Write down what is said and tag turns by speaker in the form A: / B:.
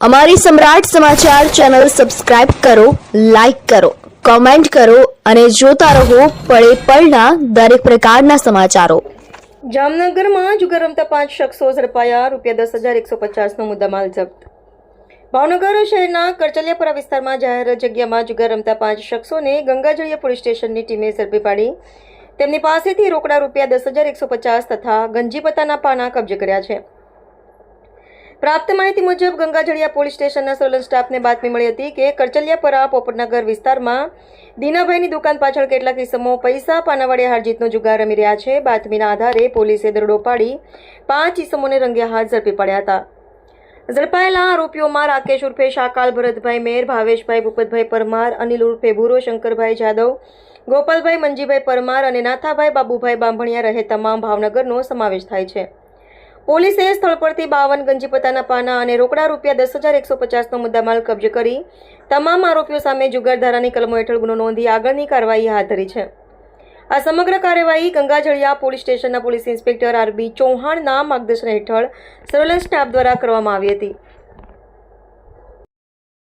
A: અમારી સમ્રાટ સમાચાર ચેનલ સબસ્ક્રાઇબ કરો, લાઇક કરો, કોમેન્ટ કરો અને જોતા રહો પળે પળના દરેક પ્રકારના સમાચારો।
B: જામનગરમાં જુગાર રમતા 5 શખ્સો ઝડપાયા, ₹10,150નો મુદ્દામાલ જપ્ત। ભાવનગર શહેરના કરચલિયાપરા વિસ્તારમાં જાહેર જગ્યામાં જુગાર રમતા 5 શખ્સોને ગંગાજળિયા પોલીસ સ્ટેશનની ટીમે ઝડપી પાડી તેમની પાસેથી રોકડા ₹10,150 તથા ગંજીપત્તાના પાના કબજે કર્યા છે। પ્રાપ્ત માહિતી મુજબ ગંગાજળિયા પોલીસ સ્ટેશનના સર્વેલન્સ સ્ટાફને બાતમી મળી હતી કે કરચલિયાપરા પોપટનગર વિસ્તારમાં દીનાભાઈની દુકાન પાછળ કેટલાક ઇસમો પૈસા પાનાવાળી હારજીતનો જુગાર રમી રહ્યા છે। બાતમીના આધારે પોલીસે દરોડો પાડી 5 ઇસમોને રંગે હાથ ઝડપી પડ્યા હતા। ઝડપાયેલા આરોપીઓમાં રાકેશ ઉર્ફે શાકાલ ભરતભાઈ મેર, ભાવેશભાઈ ભૂપતભાઈ પરમાર, અનિલ ઉર્ફે ભૂરો શંકરભાઈ જાદવ, ગોપાલભાઈ મંજીભાઈ પરમાર અને નાથાભાઈ બાબુભાઈ બાંભણિયા રહે તમામ ભાવનગરનો સમાવેશ થાય છે। પોલીસે સ્થળ પરથી 52 ગંજીપત્તાના પાના અને રોકડા ₹10,150નો મુદ્દામાલ કબજે કરી તમામ આરોપીઓ સામે જુગાર ધારાની કલમો હેઠળ ગુનો નોંધી આગળની કાર્યવાહી હાથ ધરી છે। આ સમગ્ર કાર્યવાહી ગંગાજળિયા પોલીસ સ્ટેશનના પોલીસ ઇન્સ્પેક્ટર RB ચૌહાણના માર્ગદર્શન હેઠળ સર્વેલન્સ સ્ટાફ દ્વારા કરવામાં આવી હતી।